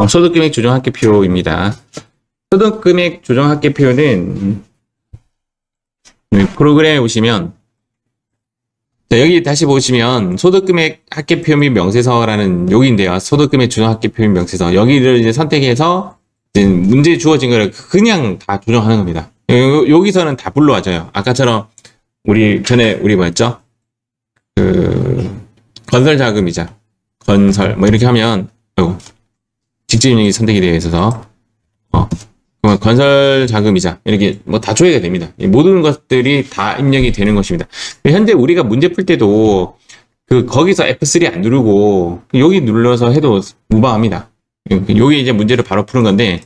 소득금액 조정합계표입니다. 소득금액 조정합계표는 프로그램에 오시면 여기 다시 보시면 소득금액 합계표 및 명세서라는 여기인데요. 소득금액 조정합계표 및 명세서 여기를 이제 선택해서 이제 문제 주어진 거를 그냥 다 조정하는 겁니다. 여기서는 다 불러와줘요. 아까처럼 우리 뭐였죠? 건설 자금이자 건설 뭐 이렇게 하면 직접 입력이 선택이 되어 있어서 건설 자금이자 이렇게 뭐 다 조회가 됩니다. 모든 것들이 다 입력이 되는 것입니다. 현재 우리가 문제 풀 때도 거기서 F3 안 누르고 여기 눌러서 해도 무방합니다. 여기 이제 문제를 바로 푸는 건데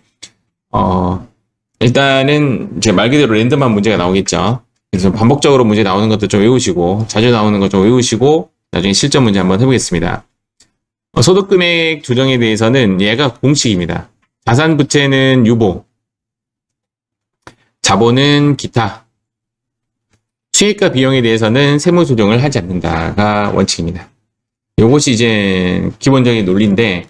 일단은 제 말 그대로 랜덤한 문제가 나오겠죠. 그래서 반복적으로 문제 나오는 것도 좀 외우시고 자주 나오는 것 좀 외우시고 나중에 실전 문제 한번 해보겠습니다. 소득금액 조정에 대해서는 얘가 공식입니다. 자산 부채는 유보, 자본은 기타, 수익과 비용에 대해서는 세무 조정을 하지 않는다가 원칙입니다. 이것이 이제 기본적인 논리인데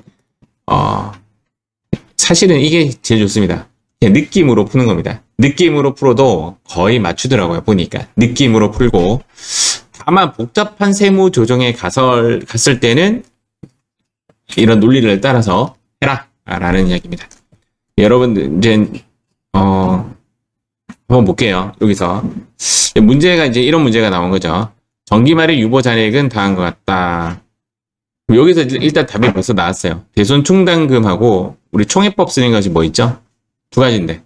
사실은 이게 제일 좋습니다. 그냥 느낌으로 푸는 겁니다. 느낌으로 풀어도 거의 맞추더라고요. 보니까 느낌으로 풀고, 다만 복잡한 세무 조정에 갔을 때는 이런 논리를 따라서 해라 라는 이야기입니다. 여러분 이제 한번 볼게요. 여기서 문제가 이제 이런 문제가 나온 거죠. 정기 말의 유보 잔액은 다음과 같다. 여기서 일단 답이 벌써 나왔어요. 대손 충당금하고 우리 총회법 쓰는 것이 뭐 있죠? 두 가지인데,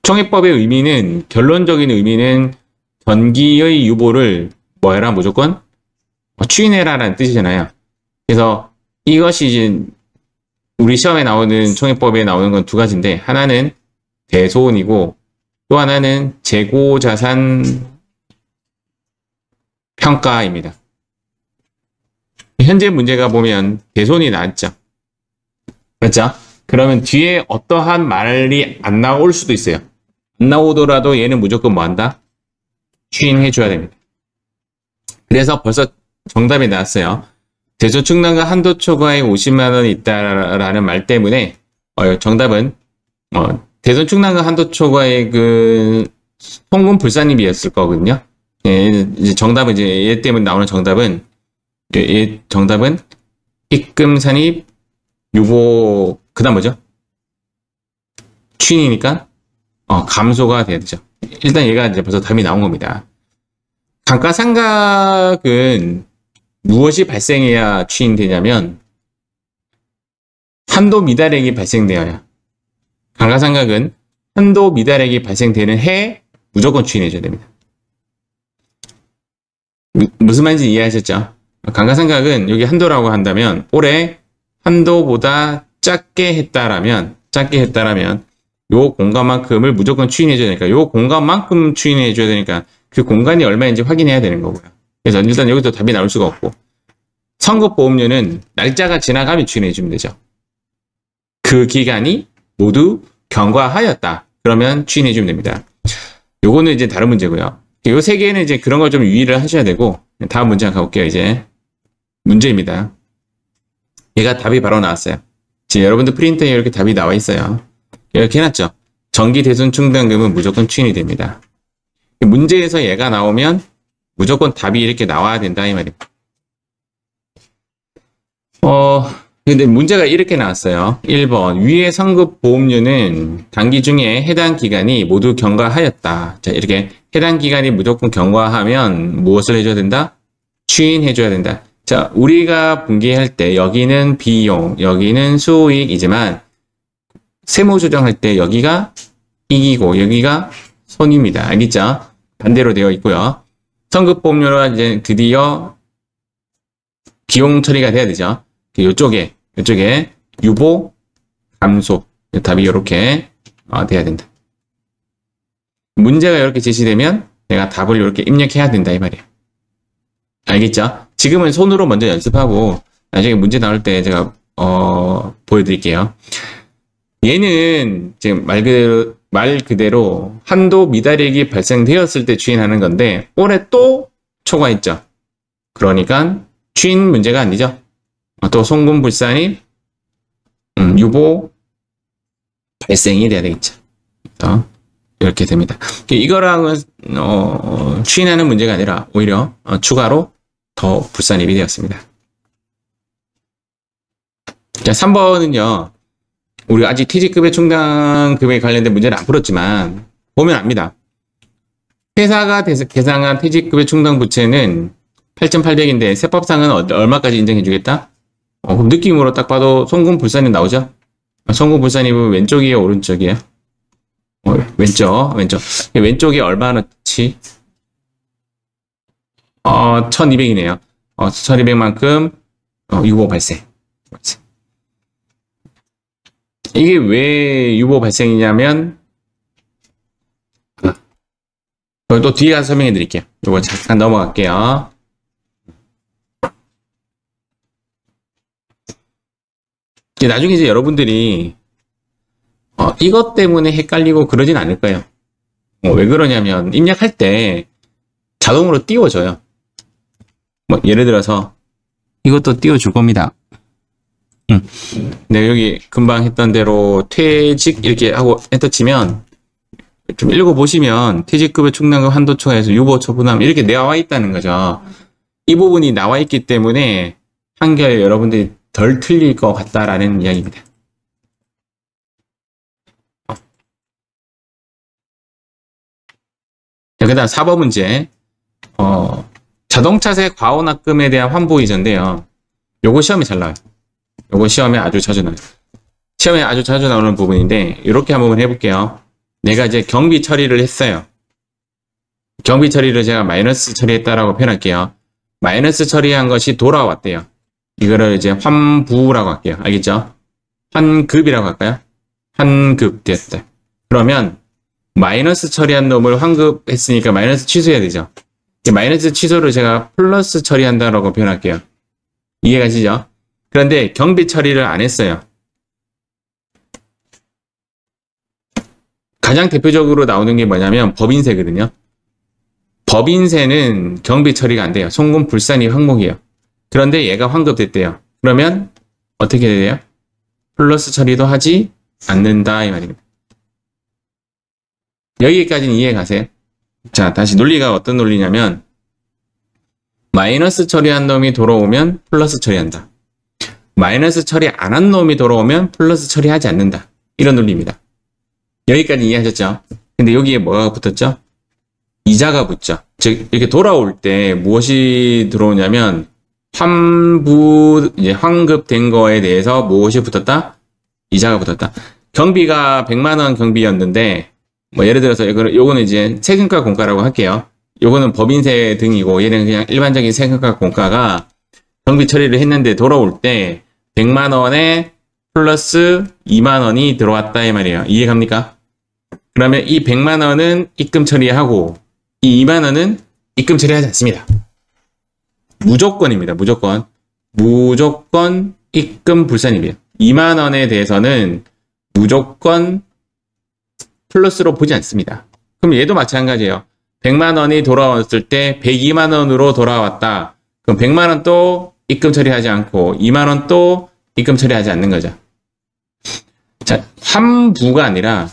총회법의 의미는, 결론적인 의미는 전기의 유보를 뭐 해라, 무조건 추인해라 라는 뜻이잖아요. 그래서 이것이 이제 우리 시험에 나오는 총회법에 나오는 건 두 가지인데, 하나는 대손이고 또 하나는 재고자산 평가입니다. 현재 문제가 보면 대손이 나왔죠. 그렇죠? 그러면 뒤에 어떠한 말이 안 나올 수도 있어요. 안 나오더라도 얘는 무조건 뭐 한다? 추인해줘야 됩니다. 그래서 벌써 정답이 나왔어요. 대손 충당금 한도 초과액 50만 원이 있다라는 말 때문에 정답은 대손 충당금 한도 초과액은 송금 불산입이었을 거거든요. 예, 이제 정답은 이제 얘 때문에 나오는 정답은 입금 산입 유보 그다음 뭐죠? 추인이니까 감소가 돼야 되죠. 일단 얘가 이제 벌써 답이 나온 겁니다. 감가상각은 무엇이 발생해야 추인되냐면 한도 미달액이 발생되어야. 감가상각은 한도 미달액이 발생되는 해에 무조건 추인해줘야 됩니다. 무슨 말인지 이해하셨죠? 감가상각은 여기 한도라고 한다면 올해 한도보다 작게 했다라면 요 공간만큼을 무조건 추인해줘야 되니까, 요 공간만큼 추인해줘야 되니까 그 공간이 얼마인지 확인해야 되는 거고요. 그래서 일단 여기서 답이 나올 수가 없고, 선급보험료는 날짜가 지나가면 추인해주면 되죠. 그 기간이 모두 경과하였다. 그러면 추인해주면 됩니다. 요거는 이제 다른 문제고요. 요 세 개는 이제 그런 걸 좀 유의를 하셔야 되고, 다음 문제 한번 가볼게요. 이제 문제입니다. 얘가 답이 바로 나왔어요. 지금 여러분들 프린터에 이렇게 답이 나와 있어요. 이렇게 해놨죠. 정기 대손 충당금은 무조건 추인이 됩니다. 문제에서 얘가 나오면 무조건 답이 이렇게 나와야 된다 이 말입니다. 근데 문제가 이렇게 나왔어요. 1번 위의 선급 보험료는 단기 중에 해당 기간이 모두 경과하였다. 자, 이렇게 해당 기간이 무조건 경과하면 무엇을 해줘야 된다? 추인해줘야 된다. 자, 우리가 분기할 때 여기는 비용, 여기는 수익이지만 세무조정할 때 여기가 이익이고 여기가 손입니다. 알겠죠? 반대로 되어 있고요. 선급보험료가 이제 드디어 비용 처리가 돼야 되죠. 이쪽에 유보, 감소. 답이 이렇게 돼야 된다. 문제가 이렇게 제시되면 내가 답을 이렇게 입력해야 된다 이 말이에요. 알겠죠? 지금은 손으로 먼저 연습하고 나중에 문제 나올 때 제가 보여드릴게요. 얘는 지금 말 그대로 한도 미달액이 발생되었을 때 추인하는 건데 올해 또 초과했죠. 그러니까 추인 문제가 아니죠. 또 송금 불산입 유보 발생이 돼야 되겠죠. 이렇게 됩니다. 이거랑은 추인하는 문제가 아니라 오히려 추가로 더 불산입이 되었습니다. 자, 3번은요. 우리가 아직 퇴직급여 충당금에 관련된 문제는 안 풀었지만 보면 압니다. 회사가 계상한 퇴직급여 충당 부채는 8,800인데 세법상은 얼마까지 인정해 주겠다? 그럼 느낌으로 딱 봐도 송금불산입 나오죠? 송금불산입은 왼쪽이에요, 오른쪽이에요? 왼쪽. 왼쪽이 얼마나치? 1200이네요. 1200만큼 유보 발생. 이게 왜 유보 발생이냐면 또 뒤에 가서 설명해 드릴게요. 이거 잠깐 넘어갈게요. 나중에 이제 여러분들이 이것 때문에 헷갈리고 그러진 않을 거예요. 왜 그러냐면 입력할 때 자동으로 띄워줘요. 예를 들어서 이것도 띄워줄 겁니다. 네, 여기 금방 했던 대로 퇴직 이렇게 하고 엔터 치면 좀 읽어보시면 퇴직급여 충당금 한도 초과해서 유보 처분함 이렇게 나와 있다는 거죠. 이 부분이 나와 있기 때문에 한결 여러분들이 덜 틀릴 것 같다라는 이야기입니다. 그 다음 4번 문제. 자동차세 과호납금에 대한 환부이자인데요. 요거 시험에 잘 나와요. 요거 시험에 아주 자주 나와요. 시험에 아주 자주 나오는 부분인데 이렇게 한번 해볼게요. 내가 이제 경비 처리를 했어요. 경비 처리를 제가 마이너스 처리했다라고 표현할게요. 마이너스 처리한 것이 돌아왔대요. 이거를 이제 환부라고 할게요. 알겠죠? 환급이라고 할까요? 환급 됐다. 그러면 마이너스 처리한 놈을 환급했으니까 마이너스 취소해야 되죠. 이 마이너스 취소를 제가 플러스 처리한다라고 표현할게요. 이해가시죠? 그런데 경비 처리를 안 했어요. 가장 대표적으로 나오는 게 뭐냐면 법인세거든요. 법인세는 경비 처리가 안 돼요. 송금 불산입 항목이에요. 그런데 얘가 환급됐대요. 그러면 어떻게 돼요? 플러스 처리도 하지 않는다 이 말입니다. 여기까지는 이해 가세요? 자, 다시 논리가 어떤 논리냐면 마이너스 처리한 놈이 돌아오면 플러스 처리한다. 마이너스 처리 안 한 놈이 돌아오면 플러스 처리하지 않는다. 이런 논리입니다. 여기까지 이해하셨죠? 근데 여기에 뭐가 붙었죠? 이자가 붙죠. 즉 이렇게 돌아올 때 무엇이 들어오냐면 이제 환급된 거에 대해서 무엇이 붙었다? 이자가 붙었다. 경비가 100만원 경비였는데 예를 들어서 요거는 이제 세금과 공과라고 할게요. 요거는 법인세 등이고 얘는 그냥 일반적인 세금과 공과가 경비 처리를 했는데 돌아올 때 100만원에 플러스 2만원이 들어왔다 이 말이에요. 이해갑니까? 그러면 이 100만원은 입금 처리하고 이 2만원은 입금 처리하지 않습니다. 무조건입니다. 무조건 입금 불산입이에요. 2만원에 대해서는 무조건 플러스로 보지 않습니다. 그럼 얘도 마찬가지예요. 100만원이 돌아왔을 때 102만원으로 돌아왔다. 그럼 100만원 또 입금 처리하지 않고 2만원 또 입금 처리하지 않는 거죠. 자, 환부가 아니라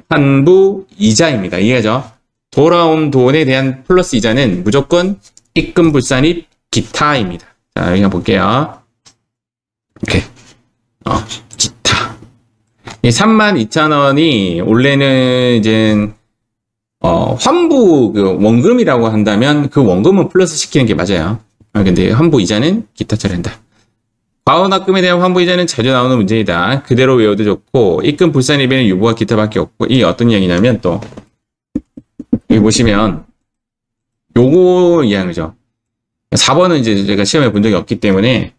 환부 이자입니다. 이해죠? 돌아온 돈에 대한 플러스 이자는 무조건 입금 불산입 기타입니다. 자, 여기 한번 볼게요. 이렇게 기타. 이 32,000원이 원래는 이제 환부 원금이라고 한다면 그 원금은 플러스 시키는 게 맞아요. 근데 환부 이자는 기타 처리한다. 과호납금에 대한 환부 이자는 자주 나오는 문제이다. 그대로 외워도 좋고 입금 불산입에는 유보와 기타밖에 없고 이게 어떤 이야기냐면 또 여기 보시면 요거 이야기죠. 4번은 이제 제가 시험에 본 적이 없기 때문에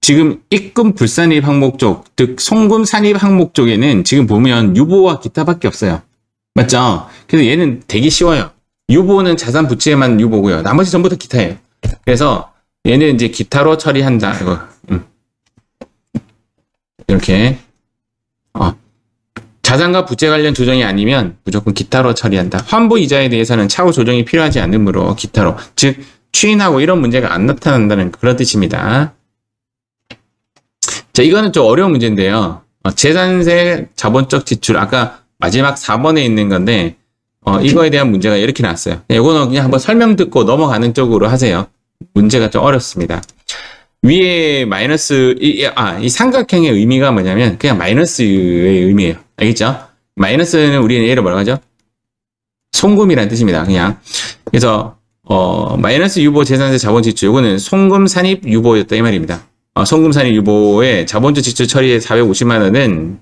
지금 입금 불산입 항목 쪽, 즉 송금 산입 항목 쪽에는 지금 보면 유보와 기타밖에 없어요. 맞죠? 그래서 얘는 되게 쉬워요. 유보는 자산 부채만 유보고요. 나머지 전부 다 기타예요. 그래서 얘는 이제 기타로 처리한다. 이거 이렇게 자산과 부채 관련 조정이 아니면 무조건 기타로 처리한다. 환부 이자에 대해서는 차후 조정이 필요하지 않으므로 기타로, 즉 추인하고 이런 문제가 안 나타난다는 그런 뜻입니다. 자, 이거는 좀 어려운 문제인데요. 재산세 자본적 지출, 아까 마지막 4번에 있는 건데, 이거에 대한 문제가 이렇게 나왔어요. 이거는 그냥 한번 설명 듣고 넘어가는 쪽으로 하세요. 문제가 좀 어렵습니다. 위에 마이너스, 이 삼각형의 의미가 뭐냐면, 그냥 마이너스의 의미예요. 알겠죠? 마이너스는 우리는 얘를 뭐라고 하죠? 송금이라는 뜻입니다. 그냥. 그래서, 마이너스 유보 재산세 자본 지출, 이거는 송금 산입 유보였다, 이 말입니다. 송금 산입 유보의 자본적 지출 처리의 450만 원은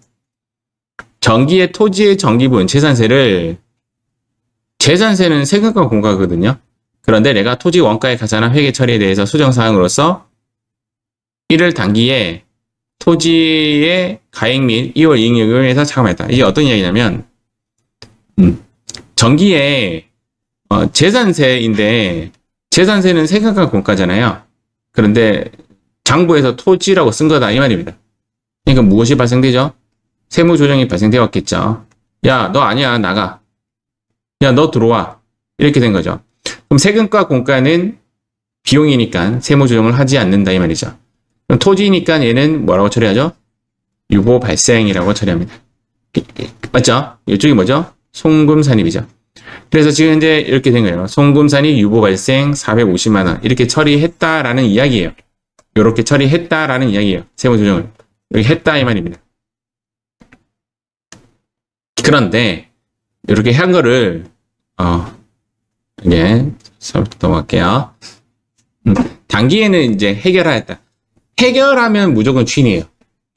정기의 토지의 정기분 재산세를 재산세는 세금과 공과거든요. 그런데 내가 토지 원가에 가산한 회계 처리에 대해서 수정사항으로서 이를 단기에 토지의 가액 및 2월 이익여금을 해서 차감했다. 이게 어떤 이야기냐면 정기에 재산세인데 재산세는 세금과 공과잖아요. 그런데 장부에서 토지라고 쓴 거다 이 말입니다. 그러니까 무엇이 발생되죠? 세무조정이 발생되었겠죠. 야, 너 아니야, 나가. 야, 너 들어와. 이렇게 된 거죠. 그럼 세금과 공과는 비용이니까 세무조정을 하지 않는다 이 말이죠. 그럼 토지니까 얘는 뭐라고 처리하죠? 유보 발생이라고 처리합니다. 맞죠? 이쪽이 뭐죠? 송금산입이죠. 그래서 지금 현재 이렇게 된 거예요. 송금산입 유보 발생 450만 원 이렇게 처리했다라는 이야기예요. 이렇게 처리했다라는 이야기예요. 세무조정을. 여기 했다 이 말입니다. 그런데 이렇게 한 거를 이게 넘어갈게요. 단기에는 이제 해결하였다. 해결하면 무조건 추인이에요.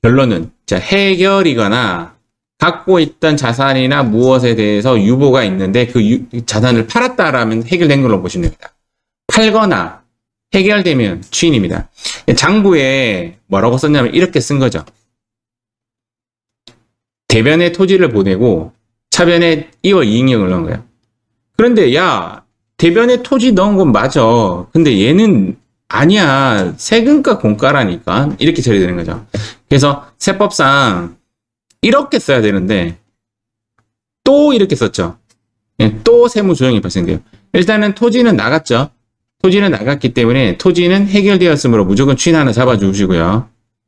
결론은 자 해결이거나 갖고 있던 자산이나 무엇에 대해서 유보가 있는데 그 자산을 팔았다라면 해결된 걸로 보시면 됩니다. 팔거나 해결되면 추인입니다. 장부에 뭐라고 썼냐면 이렇게 쓴 거죠. 대변에 토지를 보내고 차변에 2월 이익여금을 넣은 거예요. 그런데 야 대변에 토지 넣은 건 맞아. 근데 얘는 아니야. 세금과 공과라니까. 이렇게 처리되는 거죠. 그래서 세법상 이렇게 써야 되는데 또 이렇게 썼죠. 또 세무조정이 발생돼요. 일단은 토지는 나갔죠. 토지는 나갔기 때문에 토지는 해결되었으므로 무조건 추인 하나 잡아주시고요.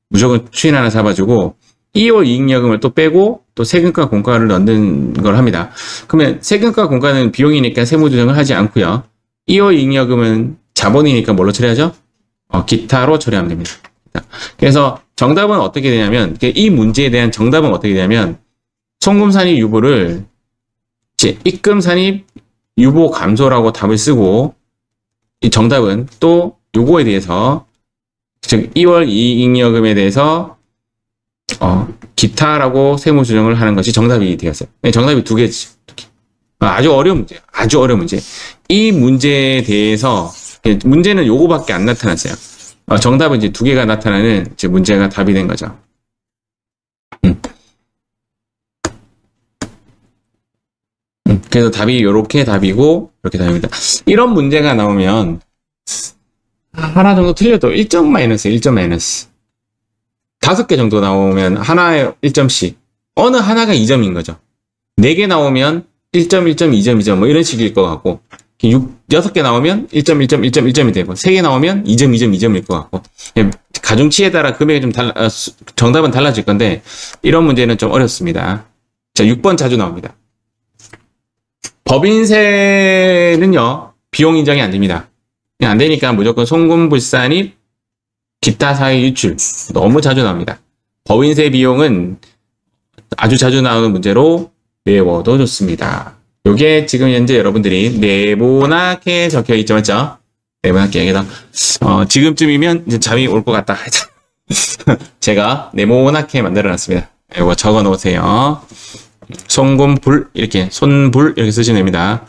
무조건 추인 하나 잡아주고 2월 이익여금을 또 빼고 또 세금과 공과를 넣는 걸 합니다. 그러면 세금과 공과는 비용이니까 세무조정을 하지 않고요. 2월 이익여금은 자본이니까 뭘로 처리하죠? 기타로 처리하면 됩니다. 그래서 정답은 어떻게 되냐면 이 문제에 대한 정답은 어떻게 되냐면 송금산입 유보를 입금산입 유보 감소라고 답을 쓰고 이 정답은 또 요거에 대해서 즉 2월 이익여금에 대해서 기타라고 세무조정을 하는 것이 정답이 되었어요. 정답이 두 개지. 아주 어려운 문제예요. 아주 어려운 문제. 이 문제에 대해서 문제는 요거밖에 안 나타났어요. 정답은 이제 두 개가 나타나는 이제 문제가 답이 된 거죠. 그래서 답이 요렇게 답이고 이렇게 답입니다. 이런 문제가 나오면 하나 정도 틀려도 1점 마이너스 1점 마이너스 5개 정도 나오면 하나에 1점씩 어느 하나가 2점인 거죠. 4개 나오면 1점, 1점, 2점, 2점 뭐 이런 식일 것 같고 6개 나오면 1점, 1점, 1점, 1점이 되고 3개 나오면 2점, 2점, 2점일 것 같고 가중치에 따라 금액이 좀 정답은 달라질 건데 이런 문제는 좀 어렵습니다. 자, 6번 자주 나옵니다. 법인세는요 비용 인정이 안 됩니다. 안 되니까 무조건 송금불산입 기타 사회 유출 너무 자주 나옵니다. 법인세 비용은 아주 자주 나오는 문제로 외워도 좋습니다. 요게 지금 현재 여러분들이 네모나게 적혀 있죠, 맞죠? 네모나게 여기다 지금쯤이면 이제 잠이 올 것 같다. 제가 네모나게 만들어 놨습니다. 이거 적어 놓으세요. 송금불 이렇게 손불 이렇게 쓰시면 됩니다.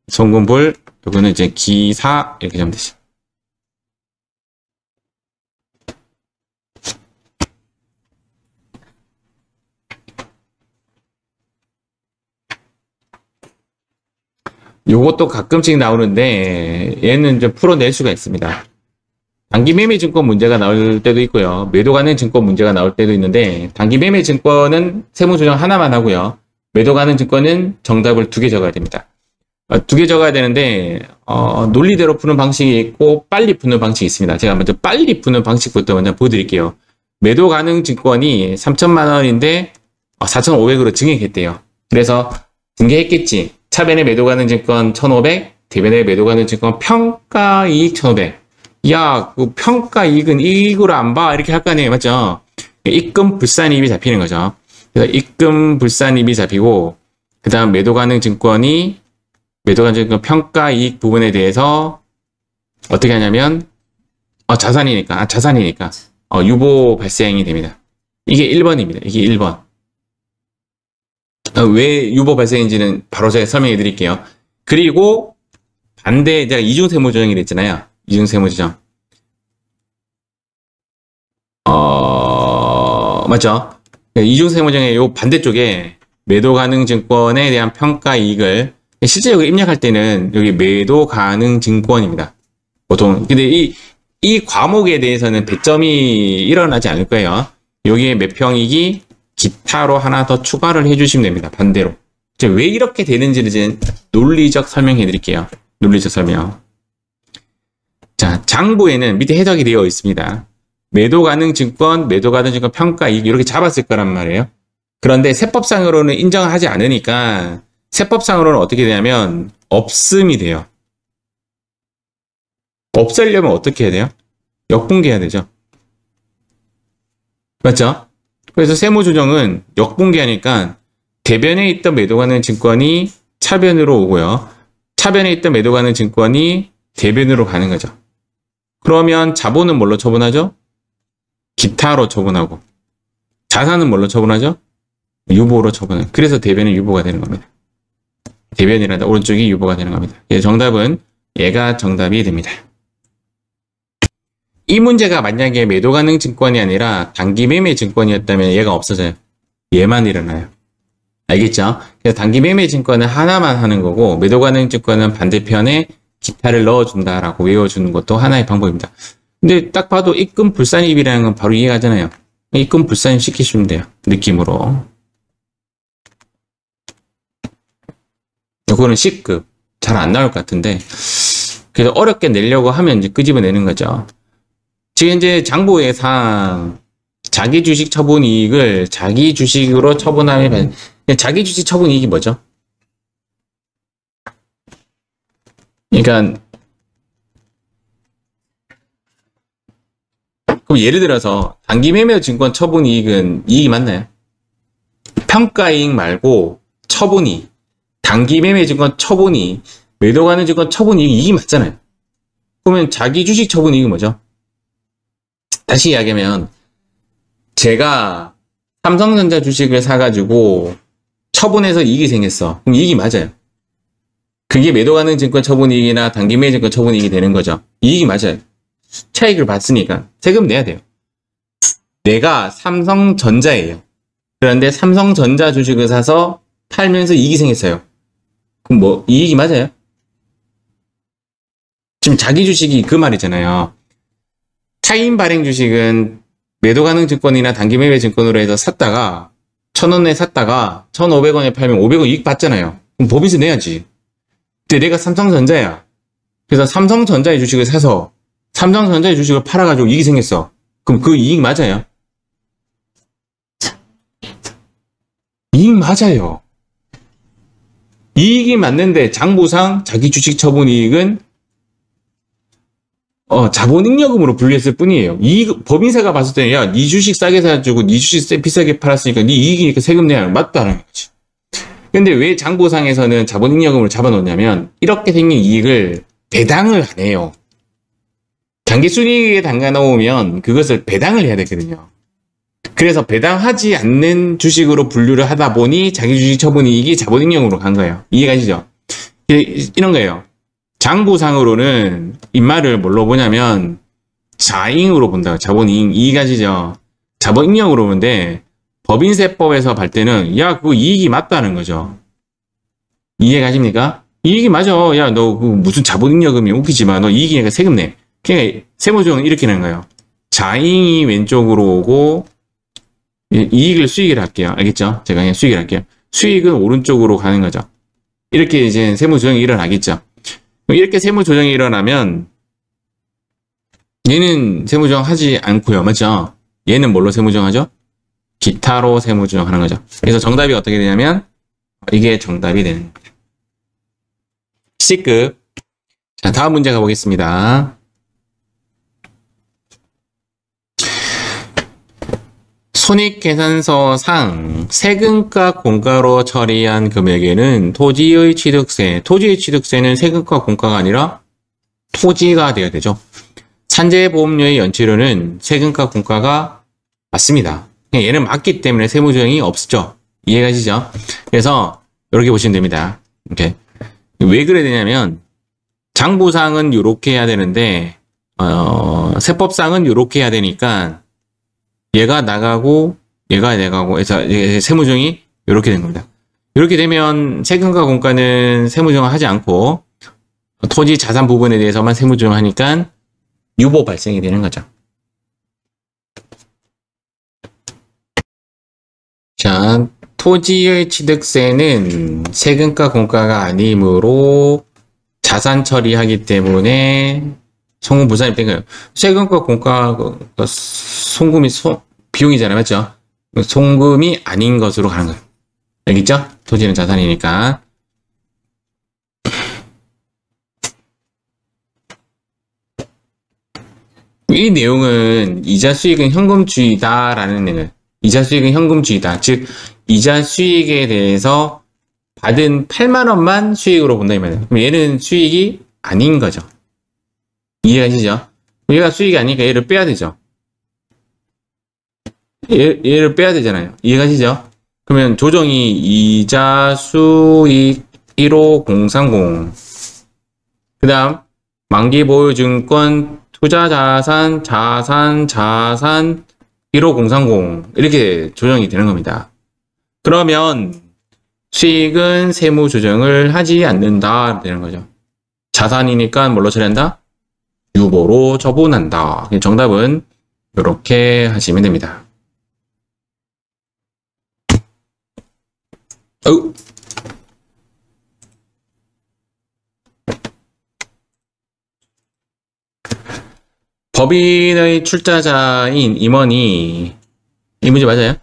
송금불 요거는 이제 기사 이렇게 하면 되죠. 요것도 가끔씩 나오는데 얘는 좀 풀어낼 수가 있습니다. 단기 매매 증권 문제가 나올 때도 있고요. 매도 가능 증권 문제가 나올 때도 있는데 단기 매매 증권은 세무조정 하나만 하고요. 매도 가능 증권은 정답을 2개 적어야 됩니다. 2개 적어야 되는데 논리대로 푸는 방식이 있고 빨리 푸는 방식이 있습니다. 제가 먼저 빨리 푸는 방식부터 먼저 보여드릴게요. 매도 가능 증권이 3천만 원인데 4,500으로 증액했대요. 그래서 증액했겠지. 차변에 매도 가능 증권 1,500, 대변에 매도 가능 증권 평가 이익 1,500. 야, 그 평가 이익은 이익으로 안 봐. 이렇게 할 거 아니에요. 맞죠? 입금 불산이익이 잡히는 거죠. 그래서 입금 불산이익이 잡히고, 그 다음 매도 가능 증권이 매도 가능 증권 평가 이익 부분에 대해서 어떻게 하냐면, 자산이니까 유보 발생이 됩니다. 이게 1번입니다. 이게 1번. 왜 유보 발생인지는 바로 제가 설명해 드릴게요. 그리고 반대, 제가 이중세무조정이 됐잖아요. 이중세무조정. 맞죠? 이중세무조정의 요 반대쪽에 매도 가능 증권에 대한 평가 이익을 실제 여기 입력할 때는 여기 매도 가능 증권입니다. 보통. 근데 이 과목에 대해서는 배점이 일어나지 않을 거예요. 여기에 매평이익이 기타로 하나 더 추가를 해주시면 됩니다. 반대로. 왜 이렇게 되는지는 논리적 설명해 드릴게요. 논리적 설명. 자, 장부에는 밑에 해석이 되어 있습니다. 매도 가능 증권, 매도 가능 증권 평가 이익 이렇게 잡았을 거란 말이에요. 그런데 세법상으로는 인정하지 않으니까 세법상으로는 어떻게 되냐면 없음이 돼요. 없애려면 어떻게 해야 돼요? 역분개해야 되죠. 맞죠? 그래서 세무조정은 역분개하니까 대변에 있던 매도 가능 증권이 차변으로 오고요. 차변에 있던 매도 가능 증권이 대변으로 가는 거죠. 그러면 자본은 뭘로 처분하죠? 기타로 처분하고 자산은 뭘로 처분하죠? 유보로 처분해요. 그래서 대변은 유보가 되는 겁니다. 대변이란다. 오른쪽이 유보가 되는 겁니다. 정답은 얘가 정답이 됩니다. 이 문제가 만약에 매도 가능 증권이 아니라 단기 매매 증권이었다면 얘가 없어져요. 얘만 일어나요. 알겠죠? 그래서 단기 매매 증권은 하나만 하는 거고 매도 가능 증권은 반대편에 기타를 넣어준다라고 외워주는 것도 하나의 방법입니다. 근데 딱 봐도 입금 불산입이라는 건 바로 이해가잖아요. 입금 불산입 시키시면 돼요. 느낌으로. 이거는 C급. 잘 안 나올 것 같은데. 그래서 어렵게 내려고 하면 이제 끄집어내는 거죠. 지금 이제 장부회상 자기 주식 처분 이익을 자기 주식으로 처분하면 자기 주식 처분 이익이 뭐죠? 그러니까 그럼 예를 들어서 단기 매매 증권 처분 이익은 이익이 맞나요? 평가 이익 말고 처분 이익. 단기 매매 증권 처분 이익, 매도 가능 증권 처분 이익이 맞잖아요. 그러면 자기 주식 처분 이익은 뭐죠? 다시 이야기하면 제가 삼성전자 주식을 사가지고 처분해서 이익이 생겼어. 그럼 이익이 맞아요. 그게 매도 가능 증권 처분 이익이나 단기 매매 증권 처분 이익이 되는 거죠. 이익이 맞아요. 차익을 봤으니까 세금 내야 돼요. 내가 삼성전자예요. 그런데 삼성전자 주식을 사서 팔면서 이익이 생겼어요. 그럼 뭐 이익이 맞아요? 지금 자기 주식이 그 말이잖아요. 타인 발행 주식은 매도 가능 증권이나 단기 매매 증권으로 해서 샀다가 1,000원에 샀다가 1,500원에 팔면 500원 이익 받잖아요. 그럼 법인세 내야지. 근데 내가 삼성전자야. 그래서 삼성전자의 주식을 사서 삼성전자의 주식을 팔아가지고 이익이 생겼어. 그럼 그 이익 맞아요? 이익 맞아요. 이익이 맞는데 장부상 자기 주식 처분 이익은 자본잉여금으로 분류했을 뿐이에요. 법인세가 봤을 때는 야, 네 주식 싸게 사가지고 네 주식 비싸게 팔았으니까 네 이익이니까 세금 내야 맞다는 거지. 근데 왜 장부상에서는 자본잉여금을 잡아놓냐면 이렇게 생긴 이익을 배당을 안 해요. 당기순이익에 담가 놓으면 그것을 배당을 해야 되거든요. 그래서 배당하지 않는 주식으로 분류를 하다 보니 자기 주식 처분 이익이 자본잉여금으로 간 거예요. 이해가시죠? 이런 거예요. 장부상으로는 입말을 뭘로 보냐면 자잉으로 본다. 자본이익. 이해가시죠? 자본잉여금으로 보는데 법인세법에서 볼 때는 야, 그거 이익이 맞다는 거죠. 이해가십니까? 이익이 맞아. 야, 너 그 무슨 자본잉여금이 웃기지만 너 이익이니까 세금 내. 그러니까 세무조정은 이렇게 하는 거예요. 자잉이 왼쪽으로 오고 이익을 수익을 할게요. 알겠죠? 제가 그냥 수익을 할게요. 수익은 오른쪽으로 가는 거죠. 이렇게 이제 세무조정이 일어나겠죠. 이렇게 세무조정이 일어나면 얘는 세무조정 하지 않고요. 맞죠? 얘는 뭘로 세무조정하죠? 기타로 세무조정하는 거죠. 그래서 정답이 어떻게 되냐면 이게 정답이 되는 거죠. C급. 자, 다음 문제 가보겠습니다. 손익계산서상 세금과 공가로 처리한 금액에는 토지의 취득세는 세금과 공가가 아니라 토지가 되어야 되죠. 산재보험료의 연체료는 세금과 공가가 맞습니다. 얘는 맞기 때문에 세무조정이 없죠. 이해가시죠? 그래서 이렇게 보시면 됩니다. 이렇게. 왜 그래야 되냐면 장부상은 이렇게 해야 되는데 세법상은 이렇게 해야 되니까 얘가 나가고 얘가 나가고 해서 세무조정이 이렇게 된 겁니다. 이렇게 되면 세금과 공가는 세무조정을 하지 않고 토지 자산 부분에 대해서만 세무조정을 하니까 유보 발생이 되는 거죠. 자, 토지의 취득세는 세금과 공가가 아니므로 자산 처리하기 때문에 송금 부산이 된 거예요. 세금과 공가가 송금이 비용이잖아요. 맞죠? 송금이 아닌 것으로 가는 거예요. 알겠죠? 토지는 자산이니까. 이 내용은 이자 수익은 현금주의다라는 내용. 이자 수익은 현금주의다. 즉 이자 수익에 대해서 받은 8만 원만 수익으로 본다 이 말이에요. 그럼 얘는 수익이 아닌 거죠. 이해가시죠? 얘가 수익이 아니니까 얘를 빼야 되죠. 얘를 빼야 되잖아요. 이해가시죠? 그러면 조정이 이자 수익 15030 그 다음 만기보유증권 투자자산 자산 15030 이렇게 조정이 되는 겁니다. 그러면 수익은 세무 조정을 하지 않는다 되는 거죠. 자산이니까 뭘로 처리한다? 유보로 처분한다. 정답은 이렇게 하시면 됩니다. 법인의 출자자인 임원이 이 문제 맞아요?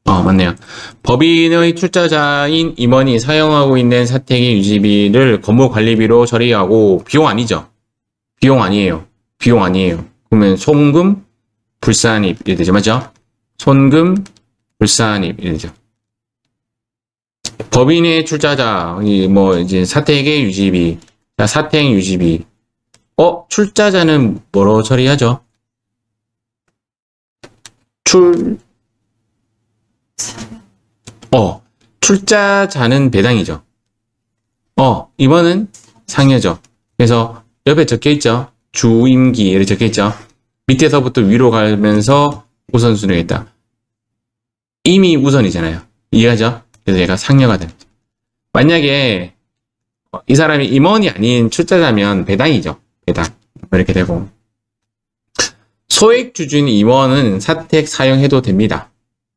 맞네요. 법인의 출자자인 임원이 사용하고 있는 사택의 유지비를 건물관리비로 처리하고 비용 아니죠? 비용 아니에요. 비용 아니에요. 그러면 송금, 불산입 이렇게 되죠. 맞죠? 손금, 불산입 이렇게 되죠. 법인의 출자자, 이제 사택의 유지비, 자, 사택 유지비. 출자자는 뭐로 처리하죠? 출자자는 배당이죠. 이번은 상여죠. 그래서 옆에 적혀있죠. 주임기 이렇게 적혀있죠. 밑에서부터 위로 가면서 우선순위가 있다. 이미 우선이잖아요. 이해하죠? 그래서 얘가 상여가 됩니다. 만약에 이 사람이 임원이 아닌 출자자면 배당이죠. 배당 이렇게 되고 소액주주인 임원은 사택 사용해도 됩니다.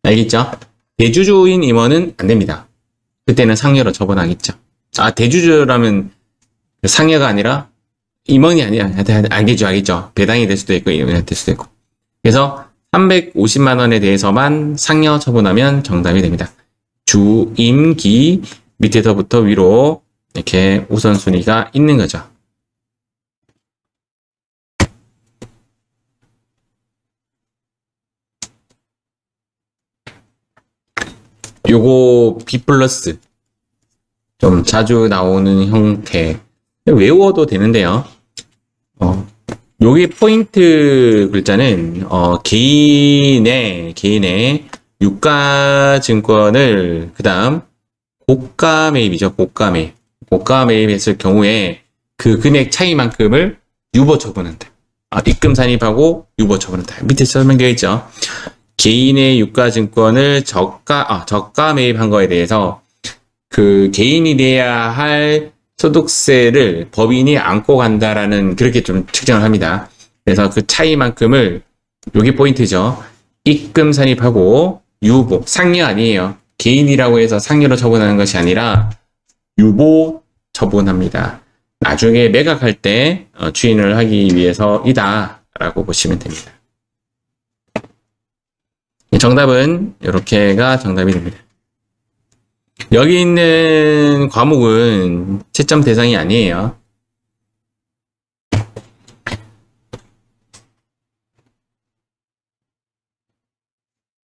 알겠죠? 대주주인 임원은 안 됩니다. 그때는 상여로 처분하겠죠. 대주주라면 상여가 아니라 임원이 아니라 알겠죠? 배당이 될 수도 있고 임원이 될 수도 있고. 그래서 350만 원에 대해서만 상여 처분하면 정답이 됩니다. 주임기 밑에서부터 위로 이렇게 우선순위가 있는 거죠. 요거 B 플러스 좀 자주 나오는 형태 외워도 되는데요. 요게 포인트 글자는 개인의 유가증권을 그 다음 고가 매입이죠. 고가 매입했을 경우에 그 금액 차이만큼을 유보 처분한다. 입금 산입하고 유보 처분한다. 밑에 설명되어 있죠. 개인의 유가증권을 저가 매입한 거에 대해서 그 개인이 내야 할 소득세를 법인이 안고 간다라는 그렇게 좀 측정을 합니다. 그래서 그 차이만큼을 요게 포인트죠. 입금 산입하고 유보, 상여 아니에요. 개인이라고 해서 상여로 처분하는 것이 아니라 유보 처분합니다. 나중에 매각할 때 추인을 하기 위해서이다 라고 보시면 됩니다. 정답은 이렇게가 정답이 됩니다. 여기 있는 과목은 채점 대상이 아니에요.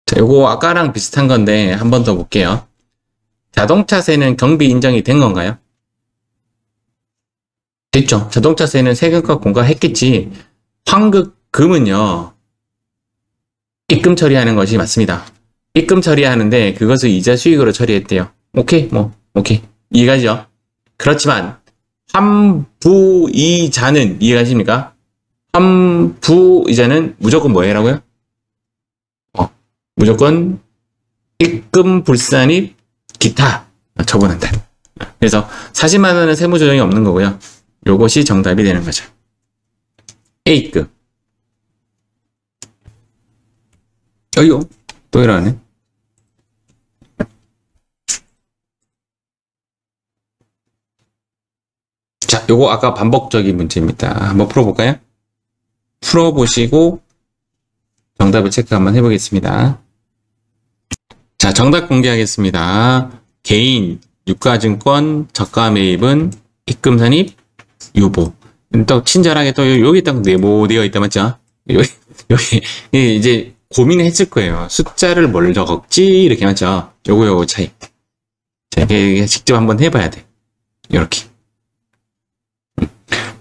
자, 요거 아까랑 비슷한 건데 한 번 더 볼게요. 자동차세는 경비 인정이 된 건가요? 됐죠. 자동차세는 세금과 공과했겠지. 황금은요, 입금 처리하는 것이 맞습니다. 입금 처리하는데 그것을 이자 수익으로 처리했대요. 오케이, 오케이. 이해가죠? 그렇지만 환부이자는 이해가십니까? 환부이자는 무조건 뭐해라고요? 무조건 입금 불산입 기타 처분한다. 그래서 40만 원은 세무조정이 없는 거고요. 요것이 정답이 되는 거죠. A급. 어이요, 또 이러네. 자, 요거 아까 반복적인 문제입니다. 한번 풀어볼까요? 풀어보시고 정답을 체크 한번 해보겠습니다. 자, 정답 공개하겠습니다. 개인, 유가증권, 저가 매입은 입금산입, 유보. 또 친절하게 또 여기 딱 네모되어 있다 맞죠? 여기 이제 고민했을 거예요. 숫자를 뭘 적었지? 이렇게 맞죠? 요거 차이. 자, 이게 직접 한번 해봐야 돼. 이렇게.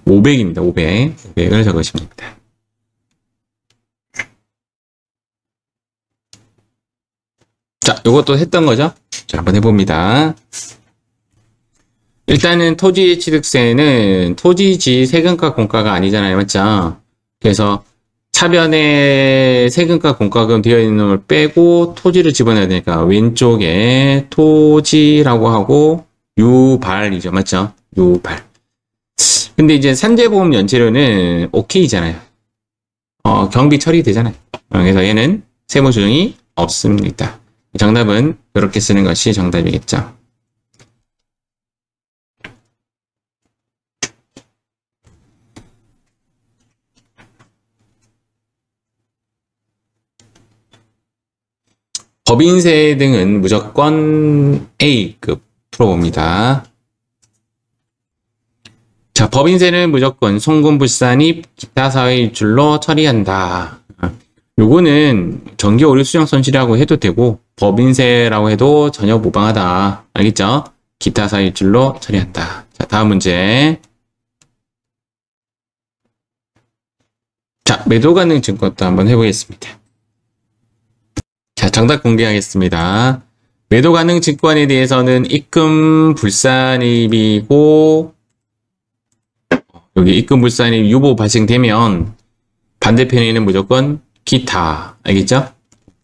500입니다. 500. 500을 적으시면 됩니다. 자, 요것도 했던 거죠? 자, 한번 해봅니다. 일단은 토지취득세는 토지지 세금과 공과가 아니잖아요. 맞죠? 그래서 차변에 세금과 공과금 되어 있는 걸 빼고 토지를 집어넣어야 되니까 왼쪽에 토지라고 하고 유발이죠. 맞죠? 유발. 근데 이제 산재보험 연체료는 오케이잖아요. 경비 처리되잖아요. 그래서 얘는 세무조정이 없습니다. 정답은 이렇게 쓰는 것이 정답이겠죠. 법인세 등은 무조건 A급 풀어봅니다. 자, 법인세는 무조건 송금불산입 기타 사회일출로 처리한다. 요거는 정기 오류 수령 손실이라고 해도 되고 법인세라고 해도 전혀 무방하다. 알겠죠? 기타 사회일출로 처리한다. 자, 다음 문제. 자, 매도 가능 증권도 한번 해보겠습니다. 자, 정답 공개하겠습니다. 매도 가능 증권에 대해서는 입금 불산입이고 여기 입금 불산입 유보 발생되면 반대편에는 무조건 기타. 알겠죠?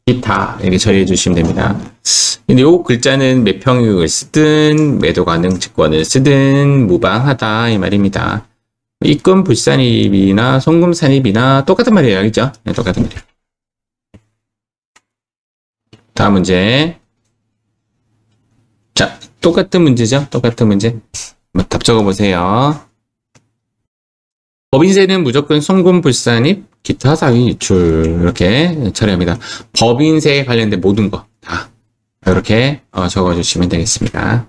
기타 이렇게 처리해 주시면 됩니다. 근데 요 글자는 매평익을 쓰든 매도 가능 증권을 쓰든 무방하다 이 말입니다. 입금 불산입이나 송금 산입이나 똑같은 말이에요. 알겠죠? 네, 똑같은 말이에요. 다음 문제. 자, 똑같은 문제죠? 똑같은 문제. 한번 답 적어보세요. 법인세는 무조건 송금 불산입 기타 사위 유출 이렇게 처리합니다. 법인세에 관련된 모든 거 다 이렇게 적어주시면 되겠습니다.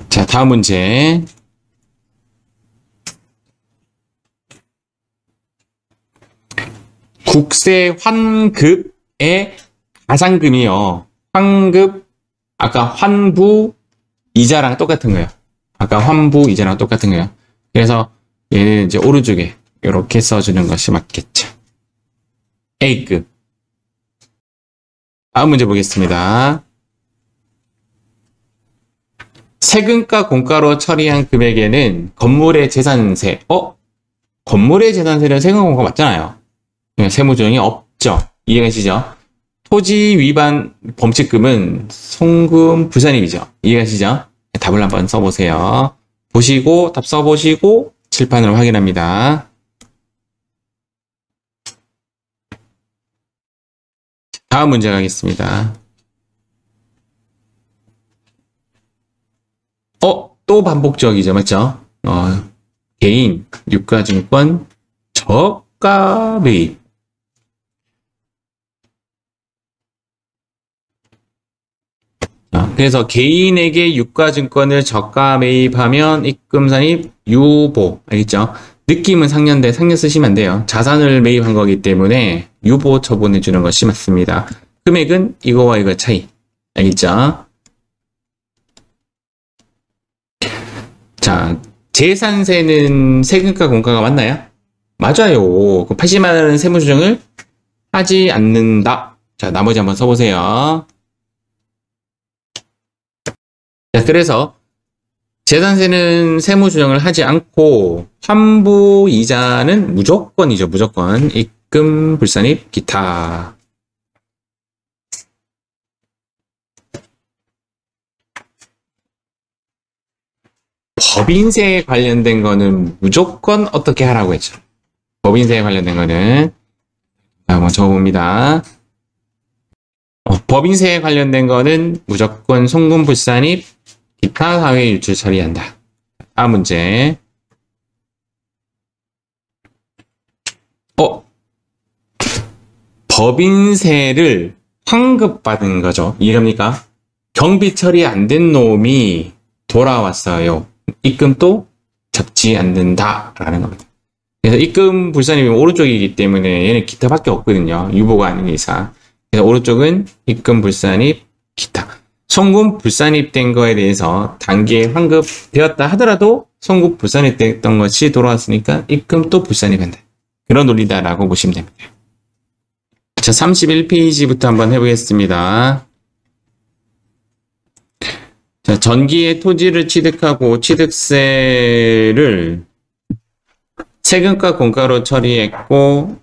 자, 다음 문제. 국세 환급의 가상금이요. 환급, 아까 환부 이자랑 똑같은 거예요. 아까 환부 이자랑 똑같은 거예요. 그래서 얘는 이제 오른쪽에 이렇게 써주는 것이 맞겠죠. A급. 다음 문제 보겠습니다. 세금과 공과로 처리한 금액에는 건물의 재산세. 건물의 재산세는 세금 공과 맞잖아요. 세무조정이 없죠. 이해가시죠? 토지 위반 범칙금은 송금 불산입이죠. 이해가시죠? 답을 한번 써보세요. 보시고 답 써보시고 칠판을 확인합니다. 다음 문제 가겠습니다. 또 반복적이죠. 맞죠? 개인, 유가증권, 유가 매입. 그래서 개인에게 유가증권을 저가 매입하면 입금산입 유보. 알겠죠? 느낌은 상년데 상년 쓰시면 안 돼요. 자산을 매입한 거기 때문에 유보 처분해 주는 것이 맞습니다. 금액은 이거와 이거 차이. 알겠죠? 자, 재산세는 세금과 공과가 맞나요? 맞아요. 80만 원은 세무조정을 하지 않는다. 자, 나머지 한번 써보세요. 자, 그래서 재산세는 세무조정을 하지 않고 환부 이자는 무조건이죠. 무조건. 입금, 불산입, 기타. 법인세에 관련된 거는 무조건 어떻게 하라고 했죠. 법인세에 관련된 거는 한번 적어봅니다. 법인세에 관련된 거는 무조건 송금, 불산입, 기타 사회 유출 처리한다. 다음 문제. 법인세를 환급받은 거죠. 이해갑니까? 경비 처리 안 된 놈이 돌아왔어요. 입금도 잡지 않는다라는 겁니다. 그래서 입금 불산입이 오른쪽이기 때문에 얘는 기타밖에 없거든요. 유보가 아닌 이상. 그래서 오른쪽은 입금 불산입 기타. 송금 불산입된 거에 대해서 단기에 환급되었다 하더라도 송금 불산입됐던 것이 돌아왔으니까 입금 또 불산입한다. 그런 논리다라고 보시면 됩니다. 자, 31페이지부터 한번 해보겠습니다. 자, 전기에 토지를 취득하고 취득세를 세금과 공과로 처리했고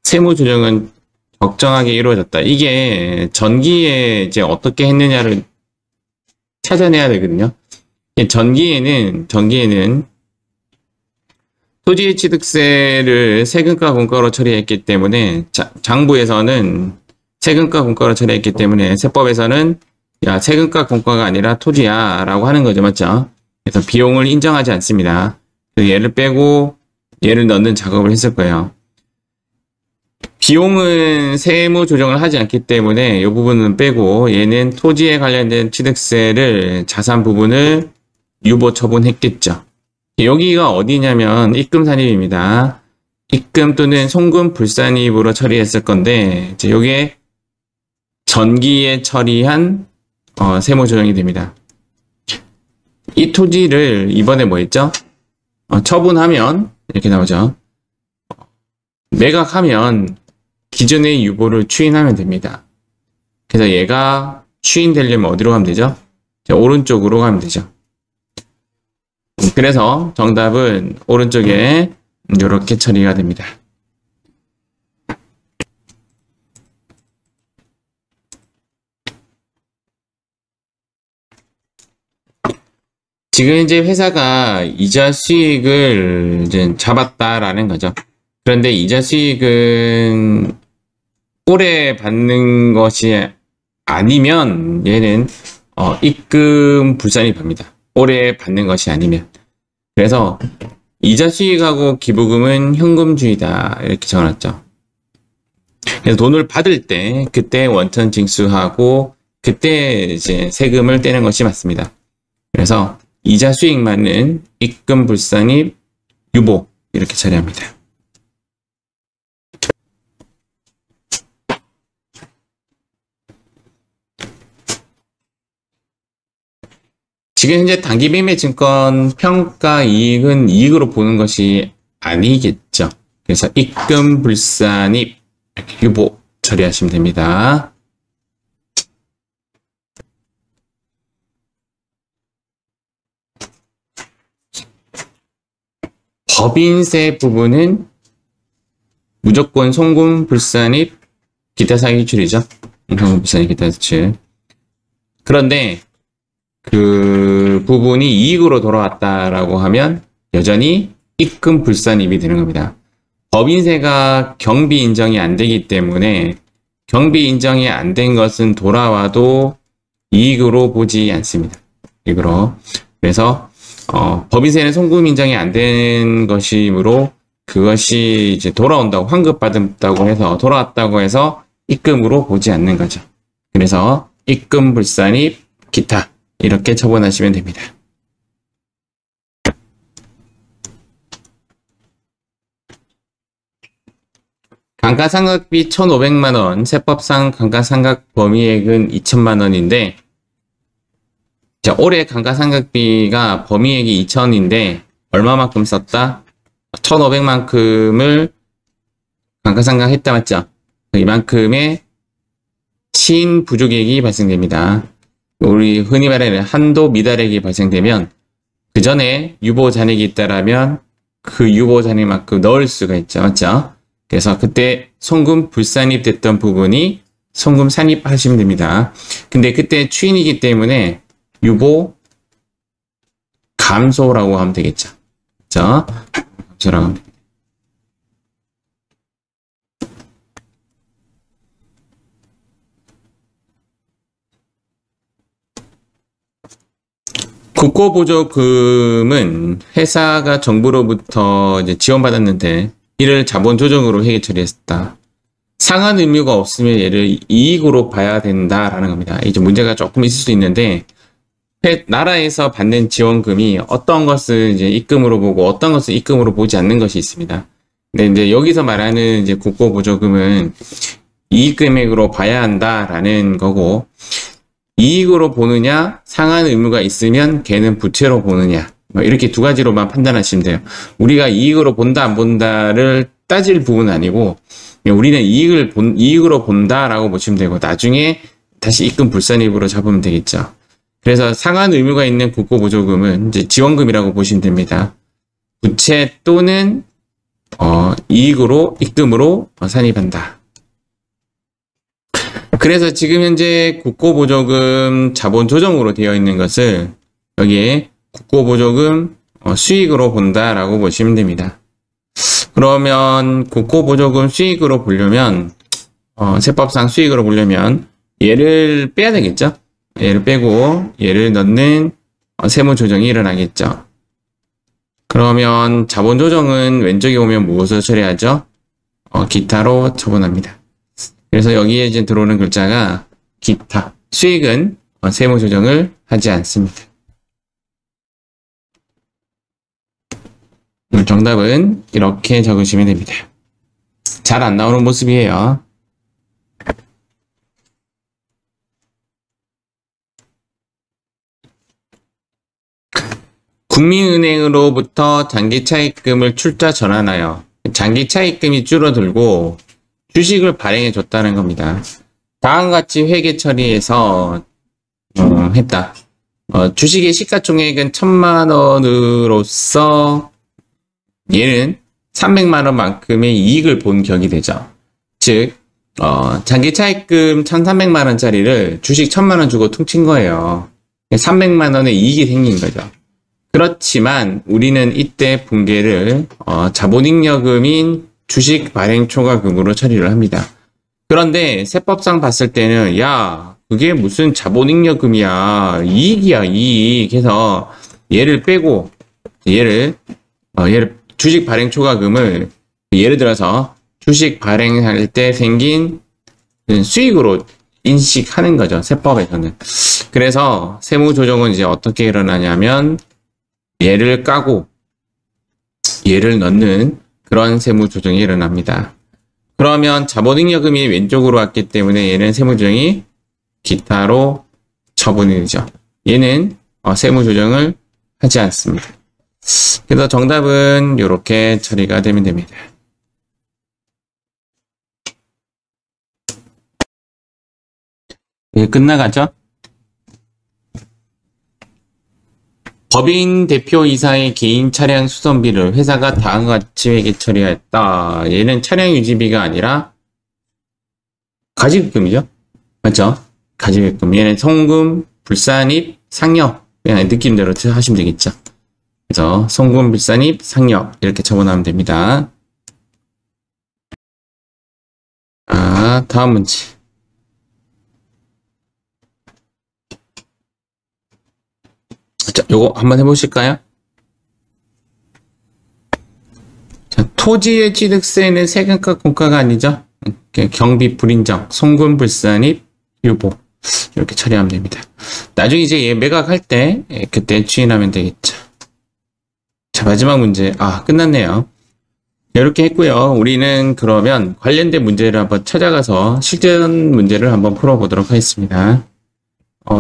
세무조정은 적정하게 이루어졌다. 이게 전기에 이제 어떻게 했느냐를 찾아내야 되거든요. 전기에는 토지 취득세를 세금과 공과로 처리했기 때문에 장부에서는 세금과 공과로 처리했기 때문에 세법에서는 야, 세금과 공과가 아니라 토지야 라고 하는 거죠. 맞죠? 그래서 비용을 인정하지 않습니다. 얘를 빼고 얘를 넣는 작업을 했을 거예요. 비용은 세무 조정을 하지 않기 때문에 이 부분은 빼고 얘는 토지에 관련된 취득세를 자산 부분을 유보 처분했겠죠. 여기가 어디냐면 입금산입입니다. 입금 또는 송금 불산입으로 처리했을 건데 이제 요게 전기에 처리한 세무조정이 됩니다. 이 토지를 이번에 뭐 했죠? 처분하면 이렇게 나오죠. 매각하면 기존의 유보를 추인하면 됩니다. 그래서 얘가 추인되려면 어디로 가면 되죠? 오른쪽으로 가면 되죠. 그래서 정답은 오른쪽에 이렇게 처리가 됩니다. 지금 이제 회사가 이자 수익을 이제 잡았다라는 거죠. 그런데 이자 수익은 올해 받는 것이 아니면 얘는 입금 불산입합니다. 올해 받는 것이 아니면. 그래서 이자 수익하고 기부금은 현금주의다 이렇게 적어놨죠. 그래서 돈을 받을 때 그때 원천 징수하고 그때 이제 세금을 떼는 것이 맞습니다. 그래서 이자 수익만은 입금 불산입 유보 이렇게 처리합니다. 지금 현재 단기 매매 증권 평가 이익은 이익으로 보는 것이 아니겠죠. 그래서 입금 불산입 유보 처리하시면 됩니다. 법인세 부분은 무조건 송금 불산입 기타 사익 유출이죠. 송금 불산입 기타 유출. 그런데 그 부분이 이익으로 돌아왔다라고 하면 여전히 입금 불산입이 되는 겁니다. 법인세가 경비 인정이 안 되기 때문에 경비 인정이 안 된 것은 돌아와도 이익으로 보지 않습니다. 이익으로. 그래서 법인세는 송금 인정이 안 된 것이므로 그것이 이제 돌아온다고, 환급받았다고 해서, 돌아왔다고 해서 입금으로 보지 않는 거죠. 그래서 입금, 불산입, 기타 이렇게 처분하시면 됩니다. 감가상각비 1,500만원, 세법상 감가상각 범위액은 2천만원인데, 자, 올해 감가상각비가 범위액이 2천인데, 얼마만큼 썼다? 1,500만큼을 감가상각 했다, 맞죠? 이만큼의 신부족액이 발생됩니다. 우리 흔히 말하는 한도 미달액이 발생되면, 그 전에 유보 잔액이 있다라면, 그 유보 잔액만큼 넣을 수가 있죠, 맞죠? 그래서 그때 송금 불산입 됐던 부분이 송금 산입하시면 됩니다. 근데 그때 추인이기 때문에 유보 감소라고 하면 되겠죠. 그렇죠? 감소라고 하면 됩니다. 국고보조금은 회사가 정부로부터 이제 지원받았는데 이를 자본 조정으로 회계 처리했다. 상한 의무가 없으면 얘를 이익으로 봐야 된다라는 겁니다. 이제 문제가 조금 있을 수 있는데 나라에서 받는 지원금이 어떤 것을 이제 입금으로 보고 어떤 것을 입금으로 보지 않는 것이 있습니다. 근데 이제 여기서 말하는 이제 국고보조금은 이익 금액으로 봐야 한다라는 거고, 이익으로 보느냐, 상한 의무가 있으면 걔는 부채로 보느냐, 이렇게 두 가지로만 판단하시면 돼요. 우리가 이익으로 본다, 안 본다를 따질 부분은 아니고, 우리는 이익으로 본다라고 보시면 되고, 나중에 다시 입금 불산입으로 잡으면 되겠죠. 그래서 상한 의무가 있는 국고보조금은 이제 지원금이라고 보시면 됩니다. 부채 또는 이익으로, 입금으로 산입한다. 그래서 지금 현재 국고보조금 자본 조정으로 되어 있는 것을 여기에 국고보조금 수익으로 본다라고 보시면 됩니다. 그러면 국고보조금 수익으로 보려면 세법상 수익으로 보려면 얘를 빼야 되겠죠. 얘를 빼고 얘를 넣는 세무조정이 일어나겠죠. 그러면 자본조정은 왼쪽에 오면 무엇으로 처리하죠? 기타로 처분합니다. 그래서 여기에 이제 들어오는 글자가 기타, 수익은 세무조정을 하지 않습니다. 정답은 이렇게 적으시면 됩니다. 잘 안 나오는 모습이에요. 국민은행으로부터 장기차입금을 출자 전환하여 장기차입금이 줄어들고 주식을 발행해 줬다는 겁니다. 다음과 같이 회계 처리해서 했다. 주식의 시가총액은 1,000만원으로서 얘는 300만원만큼의 이익을 본 격이 되죠. 즉 장기차입금 1,300만원짜리를 주식 1,000만원 주고 퉁친 거예요. 300만원의 이익이 생긴 거죠. 그렇지만 우리는 이때 분계를 자본잉여금인 주식 발행 초과금으로 처리를 합니다. 그런데 세법상 봤을 때는 야, 그게 무슨 자본잉여금이야, 이익이야, 이익 해서 얘를 빼고 얘를 주식 발행 초과금을 예를 들어서 주식 발행할 때 생긴 수익으로 인식하는 거죠. 세법에서는. 그래서 세무조정은 이제 어떻게 일어나냐면 얘를 까고 얘를 넣는 그런 세무조정이 일어납니다. 그러면 자본잉여금이 왼쪽으로 왔기 때문에 얘는 세무조정이 기타로 처분이 되죠. 얘는 세무조정을 하지 않습니다. 그래서 정답은 이렇게 처리가 되면 됩니다. 예, 끝나가죠? 법인 대표이사의 개인 차량 수선비를 회사가 다음과 같이 회계 처리했다. 얘는 차량 유지비가 아니라 가지급금이죠. 맞죠? 가지급금. 얘는 송금, 불산입, 상여. 그냥 느낌대로 하시면 되겠죠. 그래서 송금, 불산입, 상여 이렇게 처분하면 됩니다. 다음 문제. 자, 요거 한번 해보실까요? 자, 토지의 취득세는 세금과 공과가 아니죠. 경비 불인정, 송금 불산입, 유보 이렇게 처리하면 됩니다. 나중에 이제 얘 매각할 때 그때 추인하면 되겠죠. 자, 마지막 문제. 끝났네요. 이렇게 했고요. 우리는 그러면 관련된 문제를 한번 찾아가서 실전 문제를 한번 풀어보도록 하겠습니다.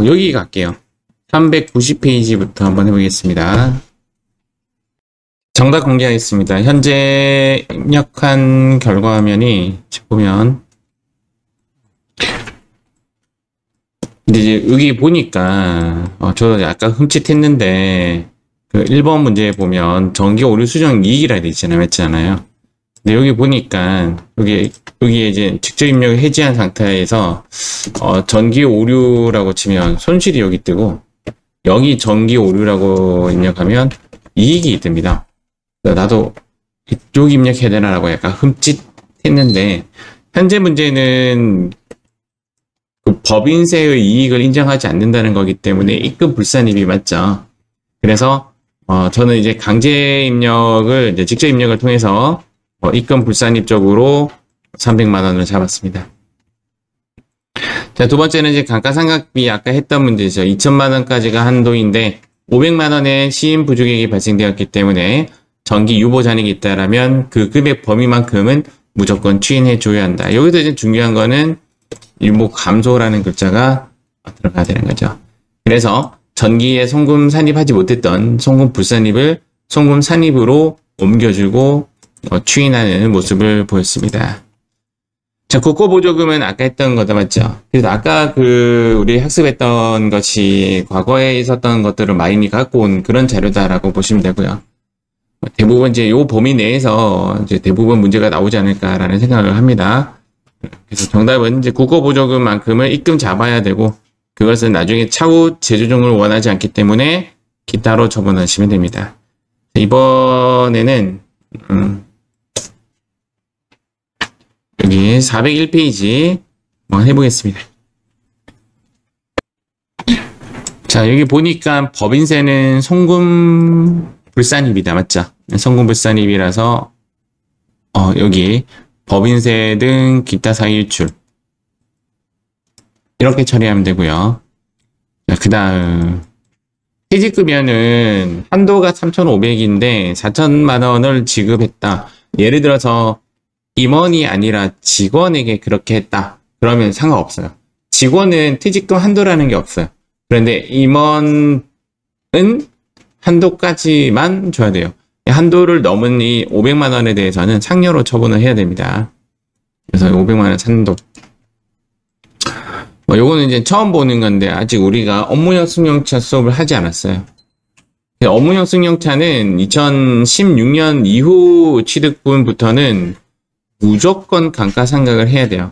여기 갈게요. 390페이지부터 한번 해보겠습니다. 정답 공개하겠습니다. 현재 입력한 결과 화면이 보면 근데 이제 여기 보니까 저도 약간 흠칫했는데 그 1번 문제에 보면 정기 오류 수정 이익이라 되어 있잖아요. 근데 여기 보니까 여기에 이제 직접 입력을 해지한 상태에서 전기 오류라고 치면 손실이 여기 뜨고 여기 전기 오류라고 입력하면 이익이 뜹니다. 나도 이쪽 입력해야 되나라고 약간 흠칫했는데 현재 문제는 그 법인세의 이익을 인정하지 않는다는 거기 때문에 입금 불산입이 맞죠. 그래서 저는 이제 강제 입력을 이제 직접 입력을 통해서 입금 불산입 쪽으로 300만 원을 잡았습니다. 자, 두 번째는 이제 감가상각비 아까 했던 문제죠. 2천만 원까지가 한도인데 500만 원의 시임 부족액이 발생되었기 때문에 정기 유보 잔액이 있다라면 그 금액 범위만큼은 무조건 추인해 줘야 한다. 여기서 이제 중요한 거는 유보 감소라는 글자가 들어가야 되는 거죠. 그래서 전기에 송금 산입하지 못했던 송금 불산입을 송금 산입으로 옮겨주고 추인하는 모습을 보였습니다. 자, 국고보조금은 아까 했던 거다 맞죠? 그래서 아까 우리 학습했던 것이 과거에 있었던 것들을 많이 갖고 온 그런 자료다라고 보시면 되고요. 대부분 이제 요 범위 내에서 이제 대부분 문제가 나오지 않을까라는 생각을 합니다. 그래서 정답은 이제 국고보조금만큼을 입금 잡아야 되고 그것은 나중에 차후 재조정을 원하지 않기 때문에 기타로 처분하시면 됩니다. 이번에는 여기 401페이지 한번 해보겠습니다. 자, 여기 보니까 법인세는 송금 불산입이다. 맞죠? 송금 불산입이라서 여기 법인세 등 기타 사유 일출 이렇게 처리하면 되고요. 자, 그 다음 퇴직급여는 한도가 3,500인데 4천만 원을 지급했다. 예를 들어서 임원이 아니라 직원에게 그렇게 했다. 그러면 상관없어요. 직원은 퇴직금 한도라는 게 없어요. 그런데 임원은 한도까지만 줘야 돼요. 한도를 넘은 이 500만 원에 대해서는 상여로 처분을 해야 됩니다. 그래서 500만 원 한도. 요거는 이제 처음 보는 건데 아직 우리가 업무형 승용차 수업을 하지 않았어요. 업무형 승용차는 2016년 이후 취득분부터는 무조건 감가상각을 해야 돼요.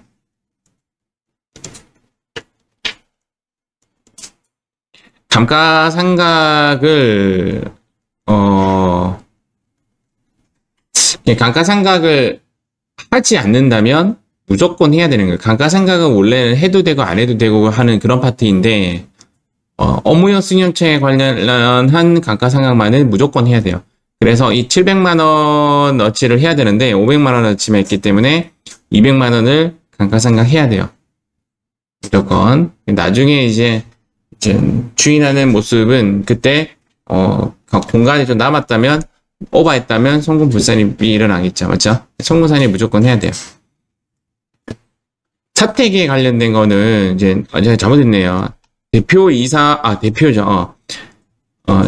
감가상각을 감가상각을 하지 않는다면 무조건 해야 되는 거예요. 감가상각은 원래는 해도 되고 안 해도 되고 하는 그런 파트인데 업무용 승용차에 관련한 감가상각만은 무조건 해야 돼요. 그래서 이 700만 원어치를 해야 되는데 500만 원어치만 있기 때문에 200만 원을 감가상각 해야 돼요. 무조건. 나중에 이제 추인하는 모습은 그때 공간이 좀 남았다면 오버했다면 송금 불산입이 일어나겠죠. 맞죠? 송금 산입 무조건 해야 돼요. 사택에 관련된 거는 이제 제가 잘못했네요. 대표죠.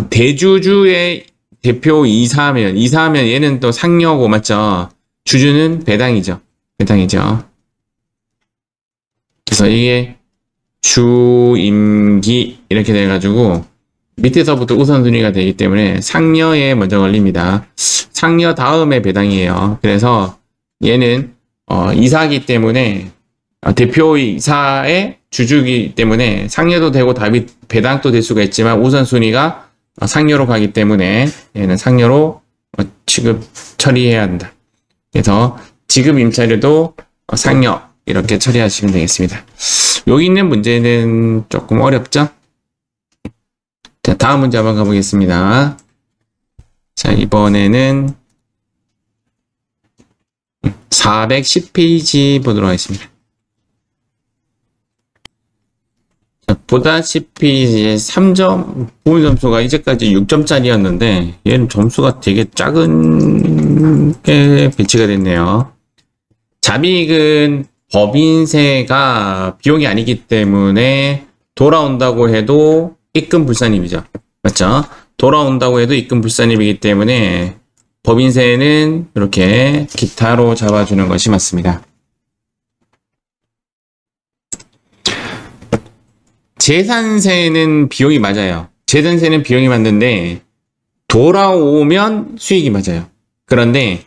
대주주의 대표 이사하면 얘는 또 상여고 맞죠? 주주는 배당이죠. 그래서 이게 주임기 이렇게 돼가지고 밑에서부터 우선순위가 되기 때문에 상여에 먼저 걸립니다. 상여 다음에 배당이에요. 그래서 얘는 이사기 때문에 대표이사의 주주이기 때문에 상여도 되고 배당도 될 수가 있지만 우선순위가 상여로 가기 때문에 얘는 상여로 취급 처리해야 한다. 그래서 지급 임차료도 상여 이렇게 처리하시면 되겠습니다. 여기 있는 문제는 조금 어렵죠? 자, 다음 문제 한번 가보겠습니다. 자, 이번에는 410페이지 보도록 하겠습니다. 자, 보다시피 이제 3점 부분 점수가 이제까지 6점짜리였는데 얘는 점수가 되게 작은 게 배치가 됐네요. 잡이익은 법인세가 비용이 아니기 때문에 돌아온다고 해도 입금 불산입이죠. 맞죠? 돌아온다고 해도 입금 불산입이기 때문에 법인세는 이렇게 기타로 잡아주는 것이 맞습니다. 재산세는 비용이 맞아요. 재산세는 비용이 맞는데 돌아오면 수익이 맞아요. 그런데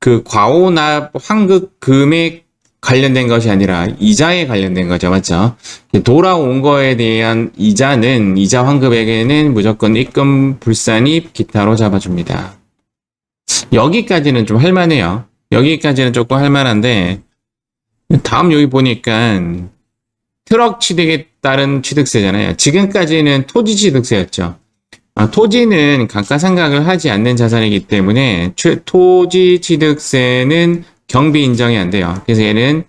그 과오납 환급 금액 관련된 것이 아니라 이자에 관련된 거죠. 맞죠? 돌아온 거에 대한 이자는 이자 환급액에는 무조건 입금 불산입 기타로 잡아줍니다. 여기까지는 좀 할만해요. 여기까지는 조금 할만한데 다음 여기 보니까 트럭 취득에 따른 취득세잖아요. 지금까지는 토지 취득세였죠. 토지는 감가상각을 하지 않는 자산이기 때문에 토지 취득세는 경비 인정이 안 돼요. 그래서 얘는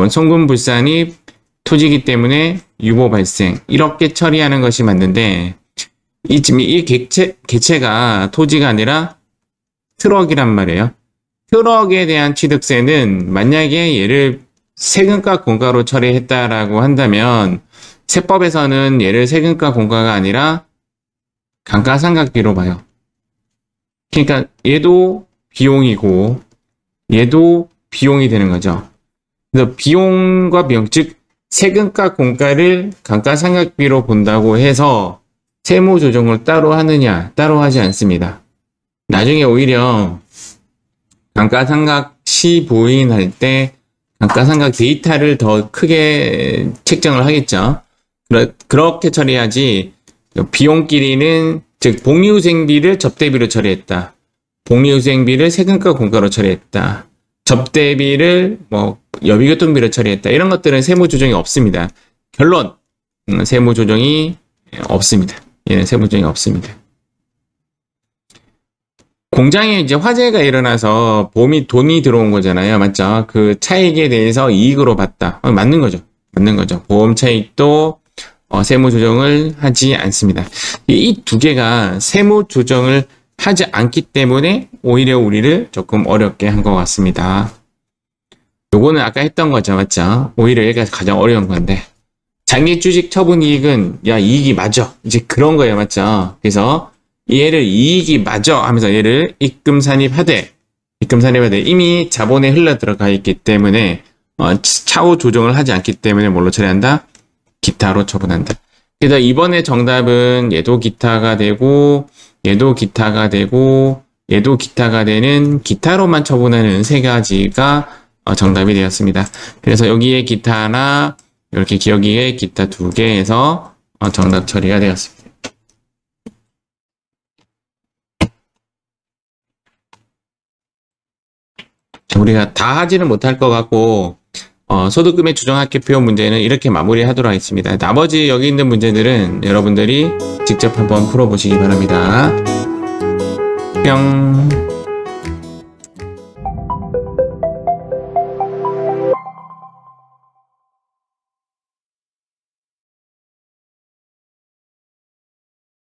송금 불산입 토지이기 때문에 유보 발생 이렇게 처리하는 것이 맞는데 이 객체가 토지가 아니라 트럭이란 말이에요. 트럭에 대한 취득세는 만약에 얘를 세금과 공가로 처리했다라고 한다면 세법에서는 얘를 세금과 공가가 아니라 감가상각비로 봐요. 그러니까 얘도 비용이고 얘도 비용이 되는 거죠. 그래서 비용과 비용, 즉 세금과 공가를 감가상각비로 본다고 해서 세무조정을 따로 하느냐? 따로 하지 않습니다. 나중에 오히려 감가상각 시부인할 때 감가상각 데이터를 더 크게 책정을 하겠죠. 그렇게 처리하지 비용끼리는 즉 복리후생비를 접대비로 처리했다. 복리후생비를 세금과 공가로 처리했다. 접대비를 여비교통비로 처리했다. 이런 것들은 세무조정이 없습니다. 결론 세무조정이 없습니다. 얘는 세무조정이 없습니다. 공장에 이제 화재가 일어나서 돈이 들어온 거잖아요. 맞죠? 그 차익에 대해서 이익으로 봤다. 맞는 거죠. 맞는 거죠. 보험 차익도 세무 조정을 하지 않습니다. 이 두 개가 세무 조정을 하지 않기 때문에 오히려 우리를 조금 어렵게 한 것 같습니다. 요거는 아까 했던 거죠. 맞죠? 오히려 얘가 가장 어려운 건데 장기주식 처분 이익은 이익이 맞아. 이제 그런 거예요. 맞죠? 그래서 얘를 이익이 맞아 하면서 얘를 입금산입하되 이미 자본에 흘러 들어가 있기 때문에 차후 조정을 하지 않기 때문에 뭘로 처리한다? 기타로 처분한다. 그래서 이번에 정답은 얘도 기타가 되고 얘도 기타가 되고 얘도 기타가 되는 기타로만 처분하는 세 가지가 정답이 되었습니다. 그래서 여기에 기타 하나 이렇게 여기에 기타 두 개에서 정답 처리가 되었습니다. 우리가 다 하지는 못할 것 같고 소득금액 주정학계표 문제는 이렇게 마무리하도록 하겠습니다. 나머지 여기 있는 문제들은 여러분들이 직접 한번 풀어보시기 바랍니다. 뿅.